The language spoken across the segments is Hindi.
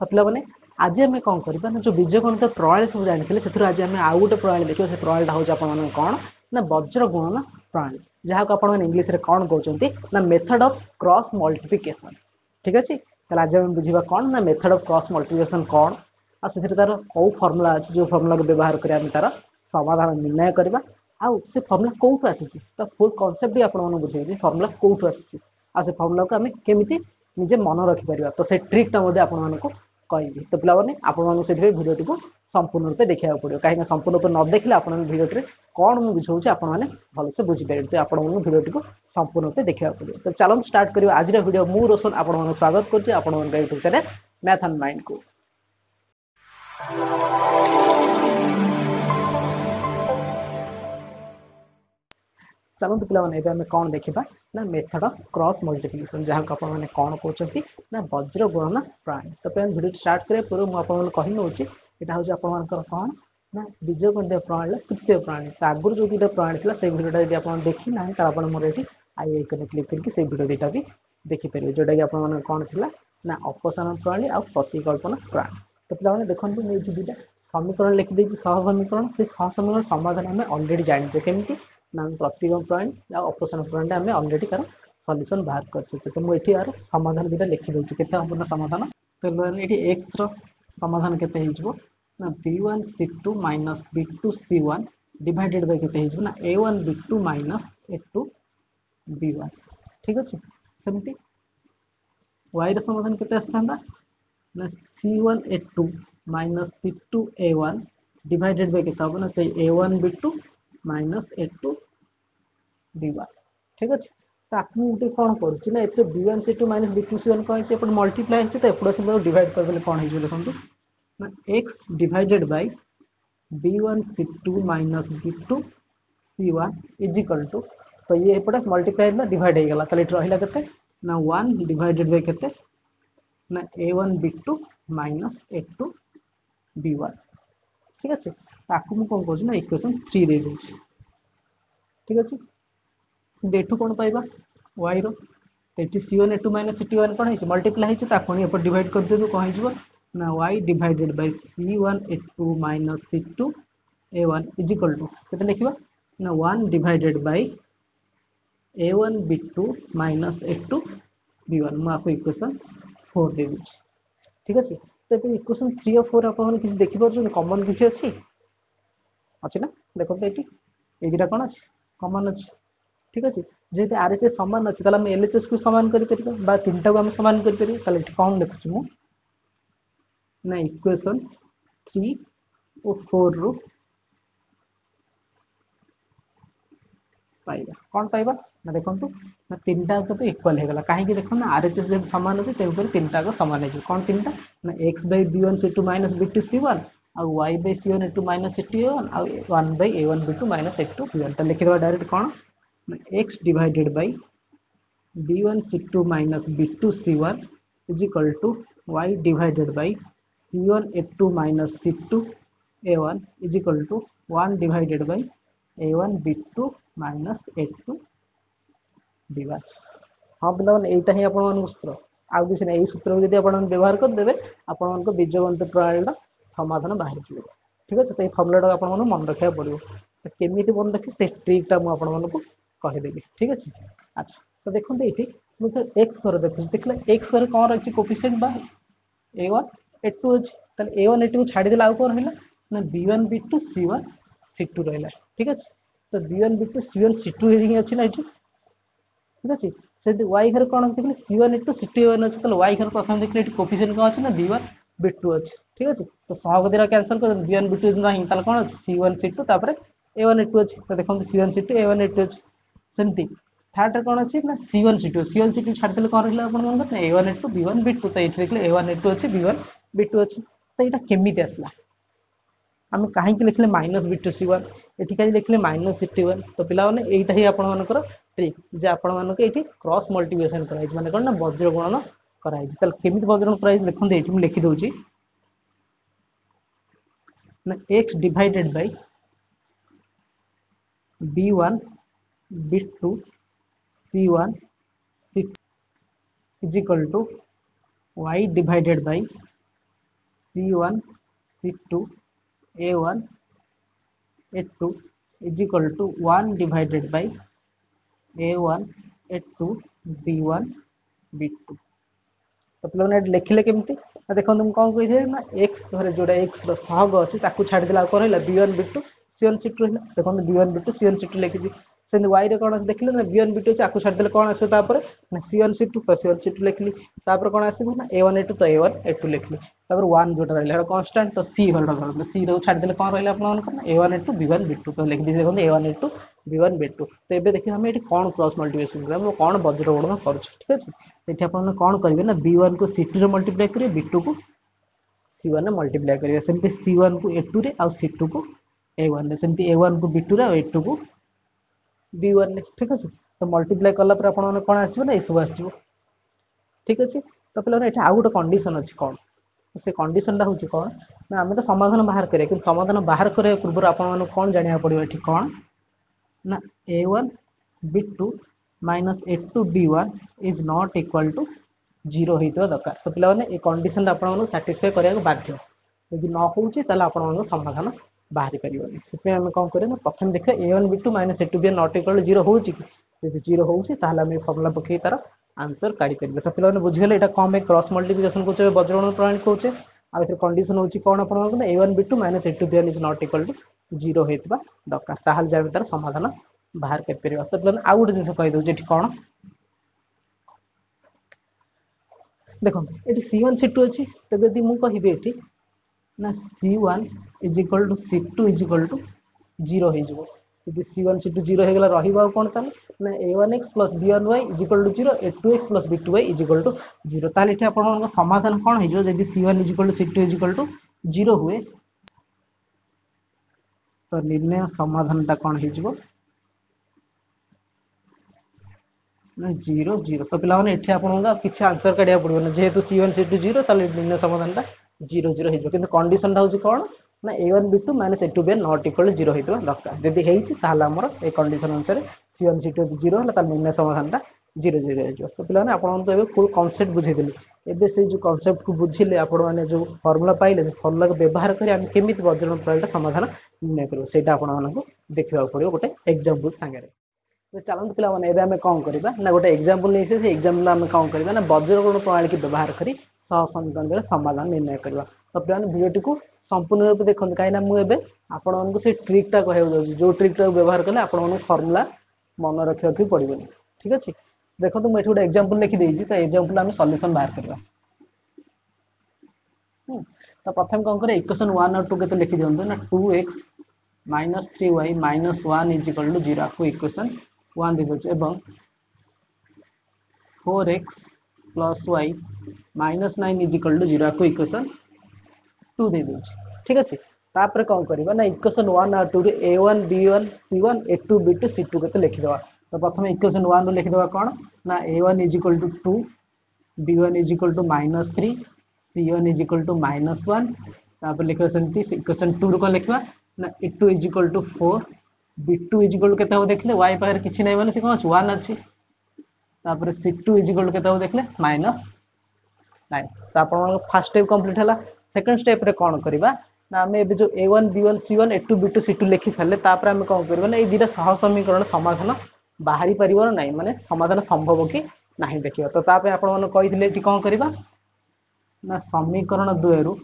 तो पिलाने आज आम कौन करवा ना जो बीजगणित प्रणाली सब जानी से आज आम आउ गोटे प्रणाली देखिए से प्रणाली हूँ आप कौन ना वज्र गुणन प्रणाली जहाँ को आप इंग्लीश रे कौन कहते ना मेथड ऑफ क्रॉस मल्टीप्लिकेशन। ठीक अच्छे आज आम बुझा कौन ना मेथड ऑफ क्रॉस मल्टीप्लिकेशन कौन आ तार कौ फर्मुला अच्छे जो फर्मुला को व्यवहार कर तार समाधान निर्णय करवा आउ से फर्मुला कौटू आसी तो फुल कनसेप्ट भी आपको बुझे फर्मुला कौटू आसी आ से फर्मुला को आम केमी निजे मन रखिपर तो से ट्रिक्टा आपको कहि तो पे आपसे भिडियो को संपूर्ण रूप देखा पड़ो कहीं संपूर्ण रूप न देखले आप भिडियो कौन मुझे बुझाऊँ आपने भलसे बुझीपारे तो आप भिडियो को संपूर्ण रूप देखा पड़ो तो चलो स्टार्ट करिए आज भिडियो मु रोशन आपको स्वागत करुँच YouTube channel math and mind को। चलते पे कौन देखा ना मेथड ऑफ क्रॉस मल्टीप्लिकेशन जहाँ को आपने कौन कहते ना वज्र गुणन प्रणाली। तो पे भिडियो स्टार्ट करिया पूर्व मुझे कही नौ यहाँ हूँ आप कौन ना बीजगणित प्रणाली तृतीय प्रणाली तो आगुरी जो दुटा प्रणाली थी से भिडियो यदि आप देखी ना तो आप मोर ये आई आइकन क्लिक करके भिडियो दुटा भी देखिपारे जोटा कि आप कौन थी ना अपसारण प्रणाली और प्रतिकल्पना प्रणाली। तो पे देखो मुझे दुटा समीकरण लिखिदे सह समीकरण से सह समीकरण समाधान आम अलरेडी जाने केमी ना प्रतिगम प्रणाली और अपसारण प्रणाली आम अलरेडी तार सल्यूशन बाहर कर तो मुझे यार समाधान दुटा लिखिदे के हम ना समाधान तो ये एक्स समाधान के ना b1 c2 minus b2 c1 divided by के ना a1 b2 minus a2 b1। ठीक अच्छे सेमती y समाधान के ना c1 a2 minus c2 a1 divided by के ना से a1 b2 minus a2 b1। ठीक अच्छे तो आपको गोटे कौन करुच्ची ना ये b1 c2 minus b2 c1 कौन है मल्टीप्लाई है तो एपटे डिवाइड करदे कौन हो देखो ना x divided by b1 c2 minus b2 c1 is equal to तो ये एपटे मल्टीप्लाई डिवाइड हो गला तो रहा के ना 1 डिवाइडेड बाय के ना a1 b2 minus a2 b1। ठीक अच्छे आपको मुझे कौन करूँ ना इक्वेशन 3 दे दूँ। ठीक अच्छे देखू कौन पाइबा y रो तो ये c1 a2 माइनस c2 कौन है मल्टीप्लाई है डिवाइड कर देबो कौन हो ना y divided by c1 a2 minus c2 a1 is equal to केते लिखिबा ना 1 divided by a1 b2 minus a2 b1 मैं आपको इक्वेशन 4 दे दूँ। ठीक अच्छे तो इक्वेशन 3 और 4 आप किसी देखि पार कॉमन किसी अच्छी ना देखो तो ये दुटा कौन अच्छे कॉमन अच्छे। ठीक अच्छे जेहेतु आरएचएस सामान अच्छे ताला एलएचएस को सामान कर तीन टा को हम सामान कर कौन लिखुची मु ना इक्वेशन 3 और 4 रू पाइबा कौन पाइबा ना देखो ना तीन टा तो इक्वल हो गला कहीं देखो ना आरएचएस जब सामान अच्छे तेरे तीन टा को सामान हो कौन तीन टा ना x bye b1 c2 minus b2 c1 और y bye c1 a2 minus c2 a1 और 1 bye a1 b2 minus a2 b1 तो लिखि देबा डायरेक्ट कौन ना x divided by b1 c2 minus b2 c1 is equal to y divided by c1 a2 minus c2 a1 is equal to 1 divided by a1 b2 minus a2 b1। हाँ पिला यहीटा ही आप सूत्र आउ किसी ना सूत्र को आप व्यवहार करदे आप बीजगणित प्रणाली समाधान बाहर जाए। ठीक अच्छे तो ये फर्मुला आप मन रखा पड़ो तो केमी मन रखी से ट्रिक्टा मुझे कहीदेवी। ठीक अच्छे अच्छा तो देखो ये मुझे एक्स घर देखुच देखिए एक्स घर कौन रही कोफिशिएंट बा a1 a2 अच्छे a1 a2 छाड़देला आउ कौन है ना b1 b2 c1 c2 रहा। ठीक अच्छे तो b1 b2 c1 c2 ही अच्छी ना ये। ठीक अच्छे से y घर कौन देखिए c1 a2 c2 a1 अच्छे तो y घर प्रथम देखिए कोफिशिएंट कौन अच्छे ना b1 b2 अच्छे। ठीक अच्छे तो सहगति कैंसल कर b1 b2 नहीं कौन अच्छे c1 c2 तापर a1 a2 अच्छे तो देखो c1 c2 a1 a2 अच्छे सेमती थर्ड कौन अच्छे ना c1 c2 छाड़देले कौन रहा मन ना a1 a2 b1 b2 तो ये देखिए a1 a2 अच्छे b1 b2 अच्छे तो यहाँ केमी आसला आम कहीं लिखले माइनस b2 c1 ये कहीं लिखले माइनस c1 तो पिला यहीटा ही आपर ट्रिक जे आपको क्रॉस मल्टीप्लिकेशन कराई माने कौन ना वज्र गुणन कराई केमी वज्र कराई लिखते ये लिखिदे ना x divided by b1 b2 c1 c2 is equal to y divided by C1 C2 A1 A2 is equal to 1 divided by A1 A2 B1 B2 तो पे लिखिले केमती देखो तुम कौन कही ना एक्स घरे जोड़ा एक्स रहग अच्छी छाड़देला कौन रहा B1 B2 C1 C2 रहा देखो B1 B2 C1 C2 लिखी से वाई रे कौन देखिले ना B1 B2 अच्छी छाड़देले कौन आस ना C1 C2 तो C1 C2 लिखली कौन आसो ना A1 A2 तो A1 A2 लिखली 1 जोटा रहा कन्स्टाट तो सी घर सी रो छाड़देले कौन रहा आप A1 A2 B1 B2 तो लिखी देखो A1 A2 B1 B2 तो ये देखिए आम ये कौन क्रॉस मल्टीप्लिकेशन करें कौन वज्रगुणन कर ठीक अच्छे ये आप कौन करेंगे ना B1 को C2 मल्टीप्लाई करेंगे B2 को C1 मल्टीप्लाई करेंगे सेमती C1 को A2 रे और C2 को A1 रे सेमती A1 को B2 रे और A2 को B1 रे ठीक अच्छे तो मल्टीप्लाई कला पर आपन कौन आसो ना ये सब आसो ठीक अच्छे तो पे ये आउ गोटे कंडीशन अच्छी कौन से कंडीशन टा हूँ कौन ना आम तो समाधान बाहर करें कि समाधान बाहर करने पूर्व आप कौन जाना पड़ो ये कौन ना A1 B2 minus A2 B1 is not equal to 0 होता दरकार तो पे ये कंडीशन आपको साटिस्फाई करने बाध्य यदि न हो समाधान बाहरी पारे से आम कौन करें प्रथम देखा A1 B2 minus A2 B1 not equal to 0 हो 0 हो फर्मुला पकई तार आंसर काढ़ी पारे तो पे बुझीगले यहाँ कौन क्रॉस मल्टीप्लिकेशन कहे वज्रगुणन प्रणाली कहे आ कंडीशन हूँ कौन आप A1 B2 minus A2 B1 is not equal to 0 होता दरकार ताल जब तार समाधान बाहर कर तो पे आउ गोटे जिन कहीदे कौन देखो ये C1 C2 अच्छी तो यदि मुझे कहबी ना C1 is equal to C2 is equal to 0 हो C1 C2 0 हो गला रहा कौन ताल ना A1x plus B1y is equal to 0 A2x plus B2y is equal to 0 ताल ये आप समाधान कौन हो जब C1 is equal to C2 is equal to 0 हुए तो निर्णय समाधान टा कौन हो 0 0 तो पे किसी आंसर काढ़ा पड़ो ना जेहेतु C1 C2 0 निर्णय समाधान टा 0 0 हो कंडीशन हूँ कौन ना A1 B2 minus A2 B1 not equal to 0 होता दरकार जदि होमर ये कंडीशन अनुसार C1 C2 0 है निर्णय समाधान टा 0 0 हो तो पे आपको फुल कनसेप्ट बुझेदेली एवं से जो कनसेप्ट को बुझिले आपने जो फर्मुला पाइले फर्मुला को व्यवहार कर केमी वज्रगुणन प्रणाली समाधान निर्णय कर आपको देखा पड़ो गोटे एग्जांपल सांगे तो चलते पे आम कौन करवा ना गोटे एग्जांपल नहीं से एग्जांपल आम कौन करवा ना वज्रगुणन प्रणाली की व्यवहार कर सह समीकरण समाधान निर्णय करवा तो पे भिडियो को संपूर्ण रूप देखते कहीं मुझे आपको से ट्रिकटा कहूँ जो ट्रिकटा व्यवहार कले आपको फर्मुला मन रखा पड़ो ठीक अच्छे देखो तो मुझे गोटे एग्जांपल लिखिदी तो एग्जांपल आम सॉल्यूशन बाहर करवा तो प्रथम कौन करें इक्वेशन 1 और 2 के लिखि दिखाँ ना 2x minus 3y minus 1 is equal to 0 आपको इक्वेशन 1 दे दे एवं 4x plus y minus 9 is equal to 0 आपको इक्वेशन 2 दे दे ठीक अच्छे तापर कौन करवा ना इक्वेशन 1 और 2 A1 B1 C1 A2 B2 C2 के लिखिदेवा तो प्रथम इक्वेशन 1 रो लिखिदेवा कौन ना A1 is equal to 2 B1 is equal to minus 3 C1 is equal to minus 1 तापर लिखा सेमती इक्वेशन 2 रो कौन लिखवा ना A2 is equal to 4 B2 is equal to केते हो देखले y पाखर किछि नै माने से कोन 1 अछि तापर C2 इज इक्वल टू केते हो देखले माइनस 9 तो आपन फर्स्ट स्टेप कंप्लीट हला सेकंड स्टेप रे कोन करबा ना हमें जो A1 B1 C1 A2 B2 C2 लिखि साले तापर हम कोन करबा ना ए दिटा सह समीकरण समाधान बाहरी परिवर नै माने समाधान संभव कि नहीं देखियो तो तापे आपन मन कहिथिले एठी कोन करबा ना समीकरण 2 रु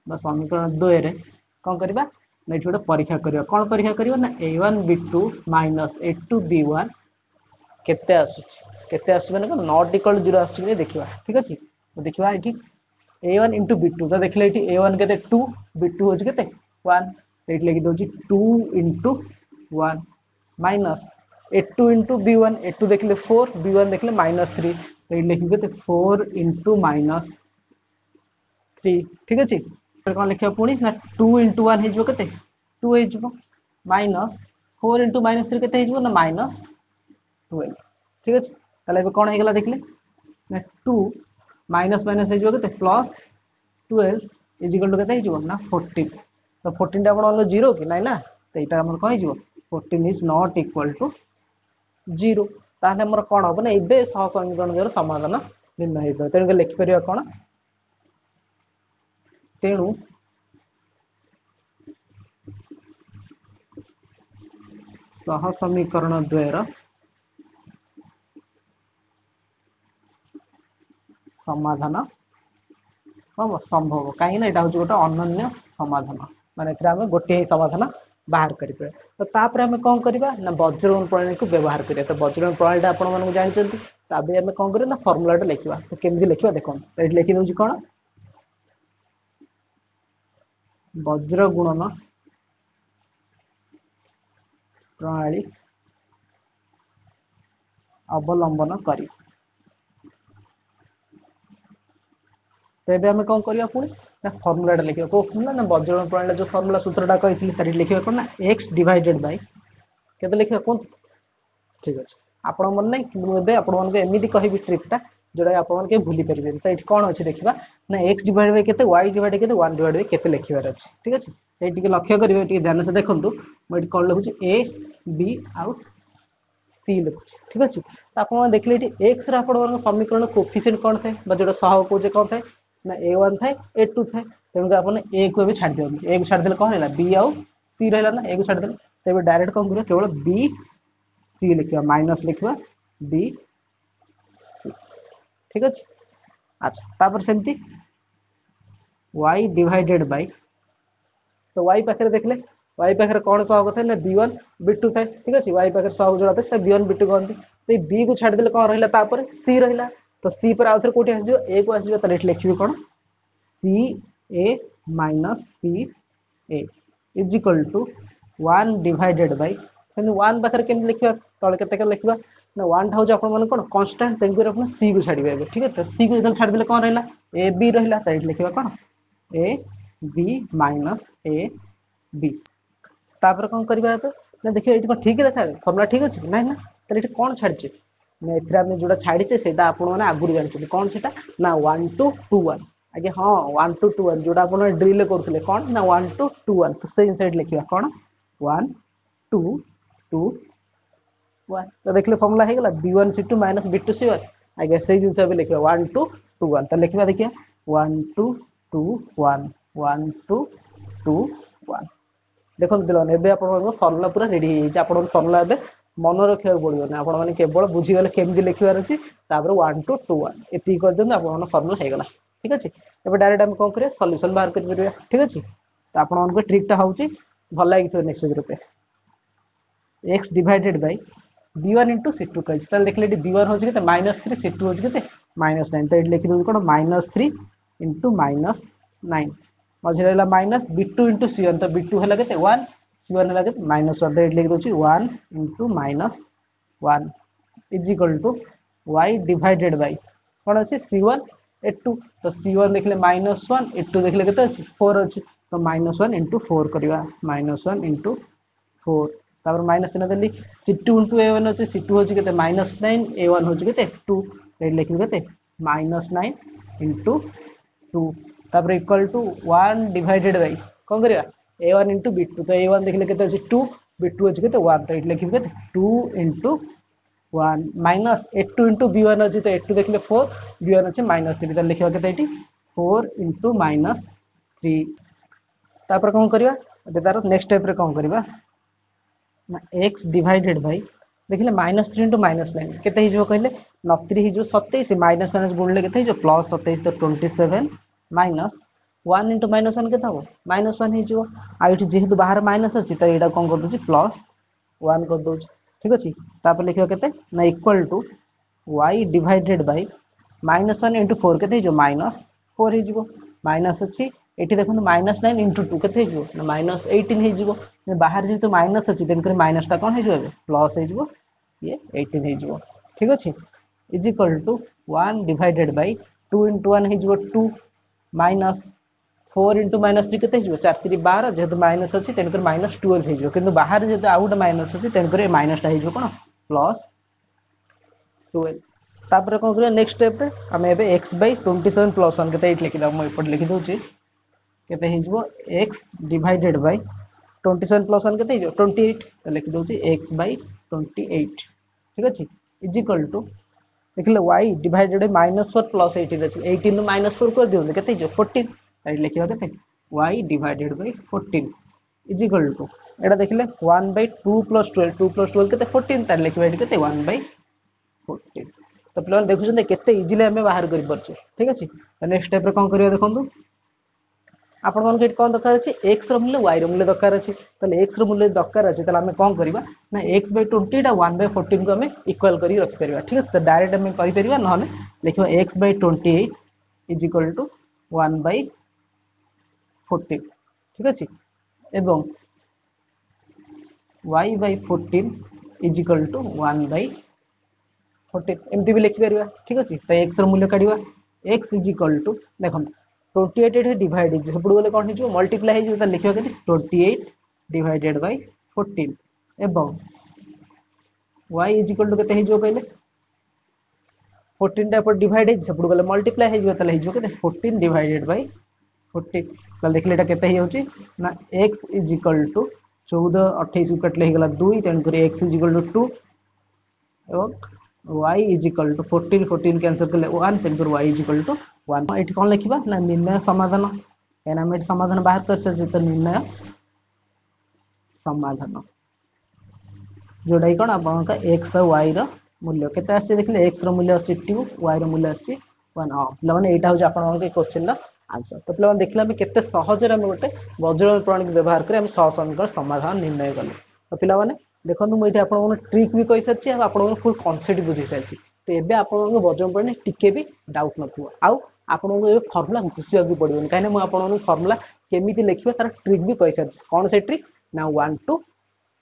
समीकरण 2 रे कौन करबा ना एठी गोटे परीक्षा करबा कौन परीक्षा करबा ना A1 B2 minus A2 B1 केते आसुची माने नॉट इक्वल 0 आसुची देखिबा ठीक अछि तो देखिबा एठी A1 into B2 तो देखले एठी A1 केते 2 B2 होची केते 1 एठी लिखि दोची 2 into 1 minus A2 into B1 A2 देखले 4 B1 देखले माइनस 3 तो एठी लिखि केते 4 into माइनस 3 ठीक अछि कौन लिखा पुणी ना 2 into 1 हो केते 2 हो माइनस 4 into माइनस 3 केते हो ना माइनस 12 ठीक अछि ताले कौन हो गला देखले ना 2 माइनस माइनस हो केते प्लस 12 इज इक्वल टू केते हो ना 14 तो 14 टा आपण 0 कि नै ना तो एटा हमर कहि हो 14 इज नॉट इक्वल टू 0 ताहले हमर कोन हो ना एबे सह समीकरण जोर समाधान निर्णय हेतो तेणु लिखि परिया कोन तेणु सह समीकरण द्वयर समाधान हम संभव कहीं ना एटा गोटे अनन्य समाधान माने आम गोटे समाधान बाहर करें तो तापर आम कौन करवा ना वज्रगुण प्रणाली को व्यवहार करिया तो वज्रगुण प्रणाली आपण मानक जानते तबे आम कौन करें ना फर्मुलाटा लिखा तो केमती लिखा देखो तो ये लिखि दूसरी कौन वज्रगुणन प्रणाली अवलंबन करी तेबे आम कौन करवा पुणी ना फर्मुलाटा लिखा को फर्मुला ना वज्रगुण प्रणाली जो फर्मुला सूत्रटा कही तारी लिखा कौन ना एक्स डिवाइडेड बाय केते लिखा कौन ठीक अच्छे आपण मन नहीं कि आपण मन एमती कहि ट्रिकटा जोड़ा आपण के भूली परिबे तो ये कौन अच्छे देखा ना एक्स डिवाइड बाय केते वाई डिवाइड केते 1 डिवाइड बाय केते लिखिबार अच्छे ठीक अच्छे ये टिके लक्ष्य करिवे टिके ध्यान से देखंतु मैं ये कौन लिखुची ए बी आउ सी लिखुची ठीक अच्छे तो आपण देखले ये एक्स रा आपण समीकरण कोफिशिएंट कौन थे बा जोड़ा सहग को जे कौन थे ना a1 थे a2 थे तेणु आपने a को भी छाड़ दियंतु a को छाड़ देले कौन हैला b आउ c रहला ना a को छाड़ देले तबे डायरेक्ट कौन करियो केवल b c लिखिबा माइनस लिखिबा b c ठीक अछि अच्छा तापर सेमती y डिवाइडेड बाय तो y पाखरे देखले y पाखरे कौन सहग थे ना b1 b2 थे ठीक अछि y पाखरे सहग जोड़ा थे b1 b2 कहंती तो b को छाड़ देले कौन रहला तापर c रहला तो सी पर आउथर कोठी आसीजो ए को आसीजो त लेट लिखिबे कोन C A minus C A is equal to 1 divided by किंतु 1 पाखर केम लिखिबा तळे केते के लिखिबा ना 1 ठाउ जे आपण मन कोन कांस्टेंट तेन कर आपण सी को छाडीबे ठीक है तो सी को जदल छाड देले कोन रहला ए बी रहला त लेट लिखिबा कोन A B minus A B तापर कोन करबा तो ना देखियो एटी कोन ठीक देखा फार्मूला ठीक अछि नै ना त एटी कोन छाडछि एथरा में जोड़ा छाड़ीचे सेटा आपण माने आगुर जानछथि कोन सेटा ना 1 2 2 1 आगे हां 1 2 2 1 जोड़ा आपण ड्रिल करथले कोन ना 1 2 2 1 तो से इनसाइड लिखिबा कोन 1 2 2 1 तो देखले फार्मूला हे गेला b1 c2 b2 c1 आगे से जिंस भी लिखिबा 1 2 2 1 तो लिखिबा देखिए 1 2 2 1 1 2 2 1 देखो दिलन एबे आपण फार्मूला पूरा रेडी हे जे आपण फार्मूला एबे मन रखा पड़ो ना आप केवल बुझीगले केमती लिखार अच्छी 1 2 2 1 ये कर दिखाँ आप फर्मुला हो गला ठीक अच्छे एवं डायरेक्ट आम कौन करिया सॉल्यूशन बाहर कर ठीक अच्छे तो आप ट्रिकटा हूँ भल लगे निश्चित रूपे x divided by b1 into c2 कही देखिए b1 हूँ के -3 c2 हूँ के -9 तो ये लिखी दूसरी कौन -3 इंटू -9 मझे रहा माइनस b2 इंटू c1 तो b2 है के 1 c1 है के -1 तो ये लिखी दूसरी 1 into -1 is equal to y divided by कौन अच्छे c1 a2 तो c1 देखले -1 a2 देखले के 4 अच्छे तो -1 इंटू 4 करवा -1 इंटू 4 तापर माइनस न देली c2 इंटू a1 अच्छे c2 हो के -9 a1 हो के 2 तो लिखि के -9 इंटू 2 तापर इक्वल टू 1 डिवाइडेड बाय कौन करिया a1 इंटू b2 तो a1 देखले के 2 b2 अच्छे के 1 तो लिखि के 2 into 1 minus a2 into b1 अच्छे तो a2 देखले 4 b1 अच्छे -3 तो लिखिबा के 4 इंटू -3 तापर कौन करिया तार नेक्स्ट स्टेप रे कौन करिया ना x डिवाइडेड बाय देखिले -3 इंटू -9 केते ही जो कहले 9 ही जो 27 माइनस माइनस गुणले केते ही जो प्लस 27 तो 27 माइनस 1 इंटू -1 केते हो -1 ही जो आ इठी जेहेतु बाहर माइनस अछि त एडा कोन कर दोछि प्लस 1 कर दोछि ठीक अछि तापर लिखियो केते ना equal to y divided by -1 into 4 केते ही जो -4 ही जो माइनस अछि एठी देखो -9 इंटू 2 केते हो ना -18 ही जो बाहर जेतु माइनस अछि देन कर माइनस ता कोन हे जो प्लस हे जो ये 18 हे जो ठीक अछि is equal to 1 divided by 2 into 1 हे जो 2 माइनस 4 इंटू -3 केते हो 4 3 12 जेतु माइनस अछि देन कर -12 हे जो किंतु बाहर जेतु आउट माइनस अछि देन कर माइनस ता हे जो कोन प्लस 12 तापर कोन करिया नेक्स्ट स्टेप रे हम एबे x बाय 27 प्लस 1 केते लिखि दा म ऊपर लिखि दोछि केते हे जो x डिवाइडेड बाय 27 प्लस 1 केते जो 28 तो लिखि दोछि x बाय 28 ठीक अछि इज इक्वल टू देखिले y डिवाइडेड बाय -4 प्लस 18 अछि 18 नु -4 कर दियौ केते जो 14 ताइ लिखिबा केते y divided by 14 is equal to एटा देखिले 1 बाय 2 प्लस 12 2 प्लस 12 केते 14 ताइ लिखिबा एटी केते 1 बाय 14 तो प्लान देखुछन केते इजीली हमें बाहर करि परछे ठीक अछि तो नेक्स्ट स्टेप रे कोन करियो देखंतु आपण मन के कोन दरकार अछि x रो मूल्य y रो मूल्य दरकार अछि तले x रो मूल्य दरकार अछि तले हमें कोन करिबा ना x बाय 20 टा 1 बाय 14 को हमें इक्वल करी रखि परिबा ठीक अछि तो डायरेक्ट हमें करि परिबा नहले लिखिबा x by 28 is equal to 1 by 14 ठीक अछि एवं y by 14 is equal to 1 by 14 एमती भी लिखि परिबा ठीक अछि तो x रो मूल्य काढिबा x इज इक्वल टू देखम 28 एठे डिवाइड इज सेपड गले कोन हिजो मल्टीप्लाई हिजो त लिखिबा केते 28 डिवाइडेड बाय 14 एवं y इज इक्वल टू केते हिजो कहले 14 टा पर डिवाइड हिज सेपड गले मल्टीप्लाई हिजो त हिजो केते 14 डिवाइडेड बाय 14 त देखले एटा केते हि होची ना x इज इक्वल टू 14 28 कटले हिगला 2 तेन करे x इज इक्वल टू 2 एवं y is equal to 14 14 cancel करले 1 तेन कर y इज इक्वल टू 1 एठी कोन लिखिबा ना निर्णय समाधान एना हम एठी समाधान बाहर कर से तो निर्णय समाधान जोडा कोन आपन का x और y रो मूल्य केते आसी देखले x रो मूल्य आसी 2 y रो मूल्य आसी 1 हां प्लान एटा हो आपन के क्वेश्चन ला आंसर तो प्लान देखले हम केते सहज रे हम गोटे वज्र प्रणाली व्यवहार करे हम सह समीकरण समाधान निर्णय कले तो पिला माने देखंतु म एठी आपन ट्रिक भी कहि सच्ची आपन फुल कांसेप्ट बुझी सच्ची तो एबे आपन वज्र प्रणाली टिके भी डाउट नथिबो आउ आपन को फार्मूला घुसिया भी पड़िबो काहे म आपन फार्मूला केमिति लिखिबे तार ट्रिक भी कहि सच्ची कोन से ट्रिक ना 1 2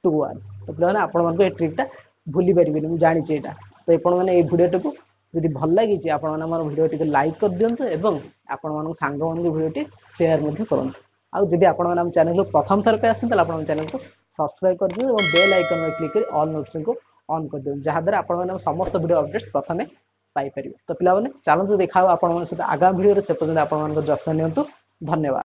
2 1 तो प्लान आपन मन को ए ट्रिक टा भूली परिबे म जानि छी एटा तो आपन माने ए वीडियो टाको यदि भल लागि छी आपन माने हमर वीडियो टिके लाइक कर दियंतु एवं आपन मन सांग मन को वीडियो टी शेयर मध्ये करंतु आ जदि आपन माने हम चैनल को प्रथम थर पे आछन त आपन चैनल को सब्सक्राइब कर दियो और बेल आइकन में क्लिक कर ऑल नोटिफिकेशन को ऑन कर दियो जहा द्वारा आपन माने समस्त वीडियो अपडेट्स प्रथमे पाई परिबे तो पिला माने चैनल को देखाओ आपन मन से आगामी वीडियो रे से पର୍ଯ୍यंत आपन मन को जत्न नियंतु धन्यवाद।